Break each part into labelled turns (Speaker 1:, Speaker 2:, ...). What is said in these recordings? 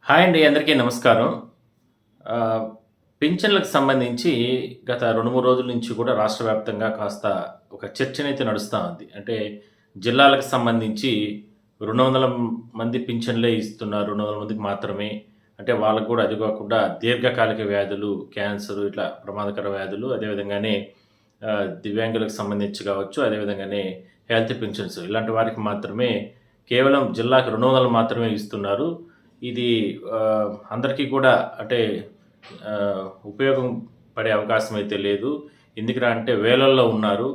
Speaker 1: Hi అండి. అందరికీ నమస్కారం. ఆహ్, పింఛన్లకు సంబంధించి గత 2, 3 రోజుల నుంచి కూడా రాష్ట్ర వ్యాప్తంగా కాస్త ఒక చర్చనైతే నడుస్తా ఉంది. అంటే జిల్లాలకు సంబంధించి 200 మంది పింఛన్లే ఇస్తున్నారు. 200 మందికి మాత్రమే. అంటే వాళ్ళకి కూడా అది కాకుండా దీర్ఘకాలిక వ్యాధులు, క్యాన్సర్ ఇట్లా ప్రమాదకర వ్యాధులు అదేవిధంగానే దివ్యాంగులకు సంబంధించి కావచ్చు, అదేవిధంగానే హెల్త్ పింఛన్స్ ఇలాంటి వారికి మాత్రమే కేవలం జిల్లాకి 200 మాత్రమే ఇస్తున్నారు. ఇది అందరికీ కూడా అంటే ఉపయోగం పడే అవకాశం అయితే లేదు. ఎందుకురా అంటే వేలల్లో ఉన్నారు.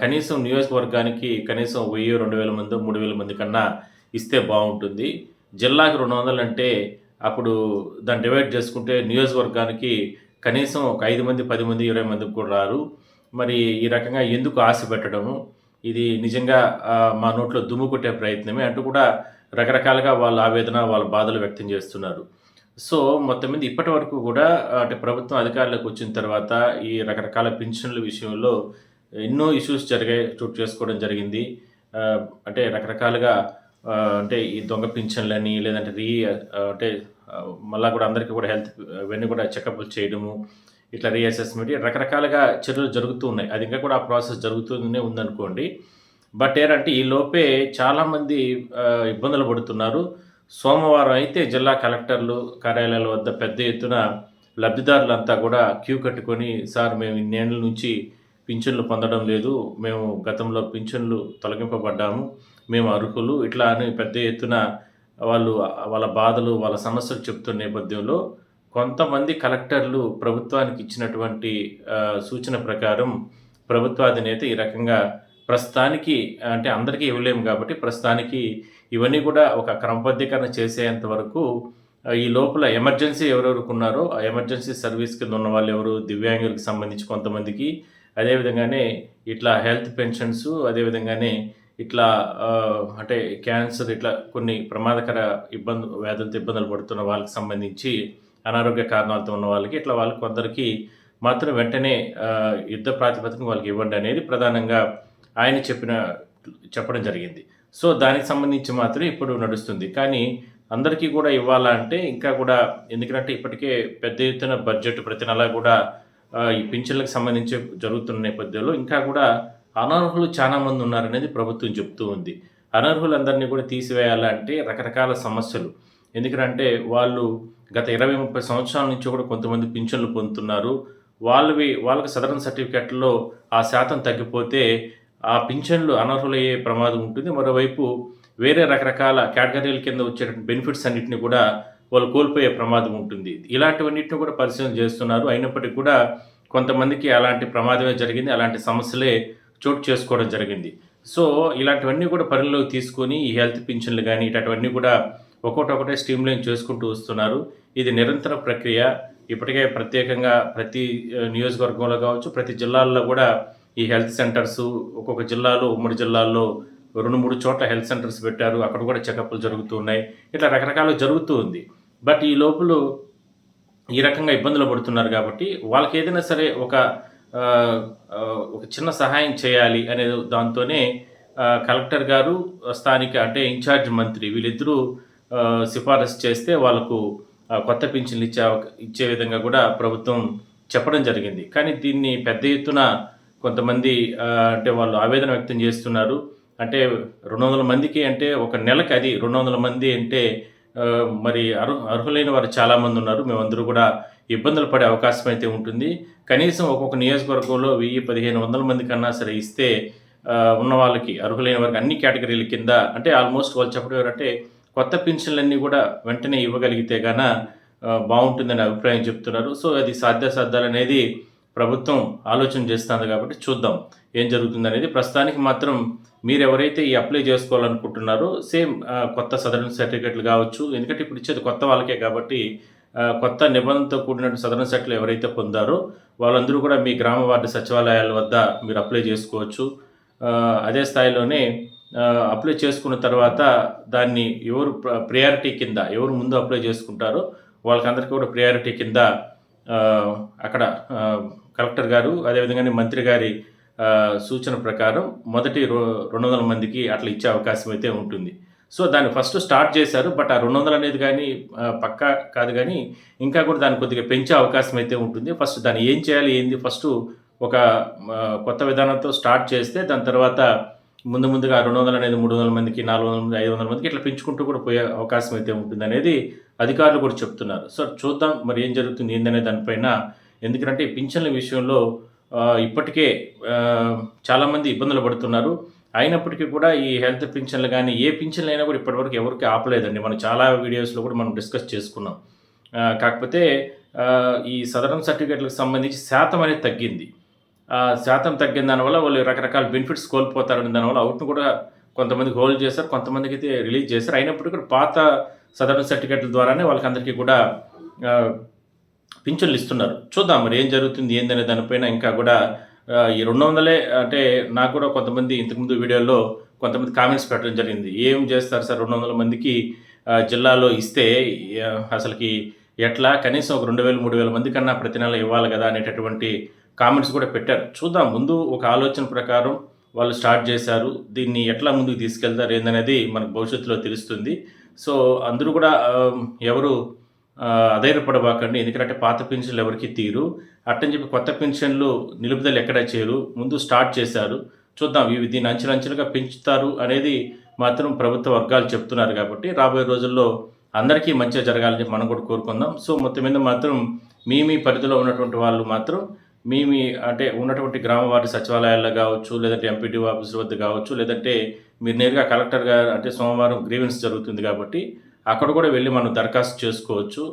Speaker 1: కనీసం నియోజకవర్గానికి కనీసం 1000, 2000 మందో, 3000 మంది కన్నా ఇస్తే బావుంటుంది. జిల్లాకి 200 అంటే అప్పుడు దాన్ని డివైడ్ చేసుకుంటే నియోజకవర్గానికి కనీసం ఒక 5 మంది, 10 మంది, 20 మందికి కూడా రారు. మరి ఈ రకంగా ఎందుకు ఆశ పెట్టడము? ఇది నిజంగా మా నోట్లో దుమ్ము కొట్టే ప్రయత్నమే అంటూ కూడా రకరకాలుగా వాళ్ళ ఆవేదన, వాళ్ళ బాధలు వ్యక్తం చేస్తున్నారు. సో, మొత్తం మీద ఇప్పటి వరకు గూడా అంటే ప్రభుత్వం అధికారంలోకి వచ్చిన తర్వాత ఈ రకరకాల పింఛన్ల విషయంలో ఎన్నో ఇష్యూస్ జరిగాయి. చోటు చేసుకోవడం జరిగింది. అంటే రకరకాలుగా అంటే ఈ దొంగ పింఛన్లని లేదంటే అంటే మళ్ళా కూడా అందరికీ కూడా హెల్త్ ఇవన్నీ కూడా చెకప్‌లు చేయడము, ఇట్లా రీఅసెస్‌మెంట్ రకరకాలుగా చర్యలు జరుగుతూ ఉన్నాయి. అది ఇంకా కూడా ఆ ప్రాసెస్ జరుగుతూనే ఉందనుకోండి. బట్ ఏంటంటే ఈ లోపే చాలామంది ఇబ్బందులు పడుతున్నారు. సోమవారం అయితే జిల్లా కలెక్టర్లు కార్యాలయాల వద్ద పెద్ద ఎత్తున లబ్ధిదారులంతా కూడా క్యూ కట్టుకొని, "సార్ మేము ఇన్నేళ్ల నుంచి పింఛన్లు పొందడం లేదు. మేము గతంలో పింఛన్లు తొలగింపబడ్డాము. మేము అర్హులు." ఇట్లా అని పెద్ద ఎత్తున వాళ్ళు వాళ్ళ బాధలు, వాళ్ళ సమస్యలు చెప్తున్న నేపథ్యంలో కొంతమంది కలెక్టర్లు ప్రభుత్వానికి ఇచ్చినటువంటి సూచన ప్రకారం ప్రభుత్వాధినేత ఈ రకంగా ప్రస్తుతానికి అంటే అందరికీ ఇవ్వలేము కాబట్టి ప్రస్తుతానికి ఇవన్నీ కూడా ఒక క్రమబద్ధీకరణ చేసేంత వరకు ఈ లోపల ఎమర్జెన్సీ ఎవరెవరికి ఉన్నారో ఆ ఎమర్జెన్సీ సర్వీస్ కింద ఉన్న వాళ్ళు ఎవరు దివ్యాంగులకు సంబంధించి కొంతమందికి అదేవిధంగానే ఇట్లా హెల్త్ పెన్షన్స్ అదేవిధంగానే ఇట్లా అంటే క్యాన్సర్ ఇట్లా కొన్ని ప్రమాదకర వ్యాధులతో ఇబ్బందులు పడుతున్న వాళ్ళకి సంబంధించి అనారోగ్య కారణాలతో ఉన్న వాళ్ళకి ఇట్లా వాళ్ళకి కొందరికి మాత్రం వెంటనే యుద్ధ ప్రాతిపదికన వాళ్ళకి ఇవ్వండి అనేది ప్రధానంగా ఆయన చెప్పడం జరిగింది. సో, దానికి సంబంధించి మాత్రం ఇప్పుడు నడుస్తుంది. కానీ అందరికీ కూడా ఇవ్వాలా అంటే ఇంకా కూడా ఎందుకంటే ఇప్పటికే పెద్ద ఎత్తున బడ్జెట్ ప్రతి నెలా కూడా ఈ పింఛన్లకు సంబంధించి జరుగుతున్న నేపథ్యంలో ఇంకా కూడా అనర్హులు చాలా మంది ఉన్నారనేది ప్రభుత్వం చెప్తూ ఉంది. అనర్హులందరినీ కూడా తీసివేయాలంటే రకరకాల సమస్యలు. ఎందుకంటే వాళ్ళు గత 20, 30 సంవత్సరాల నుంచి కూడా కొంతమంది పింఛన్లు పొందుతున్నారు. వాళ్ళకి సదరన్ సర్టిఫికేట్‌లో ఆ శాతం తగ్గిపోతే ఆ పింఛన్లు అనర్హులయ్యే ప్రమాదం ఉంటుంది. మరోవైపు వేరే రకరకాల కేటగిరీల కింద వచ్చేటువంటి బెనిఫిట్స్ అన్నిటిని కూడా వాళ్ళు కోల్పోయే ప్రమాదం ఉంటుంది. ఇలాంటివన్నిటిని కూడా పరిశీలన చేస్తున్నారు. అయినప్పటికీ కూడా కొంతమందికి అలాంటి ప్రమాదమే జరిగింది. అలాంటి సమస్యలే చోటు చేసుకోవడం జరిగింది. సో, ఇలాంటివన్నీ కూడా పరిగణలోకి తీసుకొని ఈ హెల్త్ పింఛన్లు గానీ ఇట్లాంటివన్నీ కూడా ఒక్కోటొకటే స్ట్రీమ్‌లైన్ చేసుకుంటూ వస్తున్నారు. ఇది నిరంతర ప్రక్రియ. ఇప్పటికే ప్రత్యేకంగా ప్రతి నియోజకవర్గంలో కావచ్చు, ప్రతి జిల్లాల్లో కూడా ఈ హెల్త్ సెంటర్సు ఒక్కొక్క జిల్లాలో ఉమ్మడి జిల్లాల్లో 2, 3 చోట్ల హెల్త్ సెంటర్స్ పెట్టారు. అక్కడ కూడా చెకప్‌లు జరుగుతూ ఉన్నాయి. ఇట్లా రకరకాలుగా జరుగుతూ ఉంది. బట్ ఈ లోపులు ఈ రకంగా ఇబ్బందులు పడుతున్నారు కాబట్టి వాళ్ళకేదైనా సరే ఆహ్, ఒక చిన్న సహాయం చేయాలి అనే దాంతోనే కలెక్టర్ గారు, స్థానిక అంటే ఇన్‌చార్జ్ మంత్రి వీళ్ళిద్దరూ సిఫారసు చేస్తే వాళ్ళకు కొత్త పింఛన్లు ఇచ్చే విధంగా కూడా ప్రభుత్వం చెప్పడం జరిగింది. కానీ దీన్ని పెద్ద ఎత్తున కొంతమంది అంటే వాళ్ళు ఆవేదన వ్యక్తం చేస్తున్నారు. అంటే 200 మందికి అంటే ఒక నెలకి అది 200 మంది అంటే మరి అర్హులైన వారు చాలామంది ఉన్నారు. మేమందరూ కూడా ఇబ్బందులు పడే అవకాశం అయితే ఉంటుంది. కనీసం ఒక్కొక్క నియోజకవర్గంలో 1000, 1500 మంది కన్నా సరే ఇస్తే ఉన్న వాళ్ళకి అర్హులైన వారికి అన్ని కేటగిరీల కింద అంటే ఆల్మోస్ట్ వాళ్ళు చెప్పడం ఏంటంటే కొత్త పింఛన్లన్నీ కూడా వెంటనే ఇవ్వగలిగితే గాన బావుంటుందనే అభిప్రాయం చెప్తున్నారు. సో, అది సాధ్యాసాధ్యాలనేది ప్రభుత్వం ఆలోచన చేస్తుంది కాబట్టి చూద్దాం ఏం జరుగుతుందనేది. ప్రస్తుతానికి మాత్రం మీరెవరైతే ఈ అప్లై చేసుకోవాలనుకుంటున్నారో సేమ్ కొత్త సదరన్ సర్టిఫికేట్లు కావచ్చు. ఎందుకంటే ఇప్పుడు ఇచ్చేది కొత్త వాళ్ళకే కాబట్టి కొత్త నిబంధనతో కూడినటువంటి సదరన్ సర్టిఫికేట్లు ఎవరైతే పొందారో వాళ్ళందరూ కూడా మీ గ్రామ వార్డు సచివాలయాల వద్ద మీరు అప్లై చేసుకోవచ్చు. అదే స్థాయిలోనే అప్లై చేసుకున్న తర్వాత దాన్ని ఎవరు ప్రియారిటీ కింద ఎవరు ముందు అప్లై చేసుకుంటారో వాళ్ళకందరికీ కూడా ప్రియారిటీ కింద అక్కడ కలెక్టర్ గారు అదేవిధంగానే మంత్రి గారి సూచన ప్రకారం మొదటి 200 మందికి అట్లా ఇచ్చే అవకాశం అయితే ఉంటుంది. సో, దాన్ని ఫస్ట్ స్టార్ట్ చేశారు. బట్ ఆ 200 అనేది గానీ పక్కా కాదు గానీ, ఇంకా కూడా దాన్ని కొద్దిగా పెంచే అవకాశం అయితే ఉంటుంది. ఫస్ట్ దాన్ని ఏం చేయాలి? ఏంది? ఫస్టు ఒక కొత్త విధానంతో స్టార్ట్ చేస్తే దాని తర్వాత ముందుగా 200 అనేది 300 మందికి, 400 మంది, 500 మందికి ఇట్లా పెంచుకుంటూ కూడా పోయే అవకాశం అయితే ఉంటుందనేది అధికారులు కూడా చెప్తున్నారు. సో, చూద్దాం మరి ఏం జరుగుతుంది ఏందనే దానిపైన. ఎందుకంటే ఈ పింఛన్ల విషయంలో ఇప్పటికే చాలామంది ఇబ్బందులు పడుతున్నారు. అయినప్పటికీ కూడా ఈ హెల్త్ పింఛన్లు గానీ, ఏ పింఛన్లైనా కూడా ఇప్పటివరకు ఎవరికీ ఆపలేదండి. మనం చాలా వీడియోస్‌లో కూడా మనం డిస్కస్ చేసుకున్నాం. కాకపోతే ఈ సదరన్ సర్టిఫికేట్‌లకు సంబంధించి శాతం అనేది తగ్గింది. శాతం తగ్గిన దానివల్ల వాళ్ళు రకరకాల బెనిఫిట్స్ కోల్పోతారనే దానివల్ల అవుట్‌ని కూడా కొంతమందికి హోల్డ్ చేశారు. కొంతమందికైతే రిలీజ్ చేశారు. అయినప్పటికీ కూడా పాత సదరన్ సర్టిఫికేట్‌ల ద్వారానే వాళ్ళకందరికీ కూడా ఆహ్, పింఛన్లు ఇస్తున్నారు. చూద్దాం మరి ఏం జరుగుతుంది ఏందనే దానిపైన. ఇంకా కూడా ఈ 200 అంటే నాకు కూడా కొంతమంది ఇంతకుముందు వీడియోలో కొంతమంది కామెంట్స్ పెట్టడం జరిగింది. "ఏం చేస్తారు సార్ 200 మందికి జిల్లాలో ఇస్తే అసలకి ఎట్లా? కనీసం ఒక 2000, 3000 మంది కన్నా ప్రతి నెల ఇవ్వాలి కదా!" అనేటటువంటి కామెంట్స్ కూడా పెట్టారు. చూద్దాం, ముందు ఒక ఆలోచన ప్రకారం వాళ్ళు స్టార్ట్ చేశారు. దీన్ని ఎట్లా ముందుకు తీసుకెళ్తారు ఏందనేది మనకు భవిష్యత్తులో తెలుస్తుంది. సో, అందరూ కూడా ఎవరు అధైర్యపడబాకండి. ఎందుకంటే పాత పెన్షన్లు ఎవరికీ తీరు. అట్టని చెప్పి కొత్త పెన్షన్లు నిలుపుదల ఎక్కడా చేయరు. ముందు స్టార్ట్ చేశారు. చూద్దాం, దీన్ని అంచెలంచెలుగా పెంచుతారు అనేది మాత్రం ప్రభుత్వ వర్గాలు చెప్తున్నారు కాబట్టి, రాబోయే రోజుల్లో అందరికీ మంచిగా జరగాలని చెప్పి మనం కూడా కోరుకుందాం. సో, మొత్తం మీద మాత్రం మీ పరిధిలో ఉన్నటువంటి వాళ్ళు మాత్రం అంటే ఉన్నటువంటి గ్రామ వార్డు సచివాలయాల్లో కావచ్చు, లేదంటే ఎంపీడీఓ ఆఫీస్ వద్ద కావచ్చు, లేదంటే మీరు నేరుగా కలెక్టర్ గారు అంటే సోమవారం గ్రీవెన్స్ జరుగుతుంది కాబట్టి అక్కడ కూడా వెళ్లి మనం దరఖాస్తు చేసుకోవచ్చు.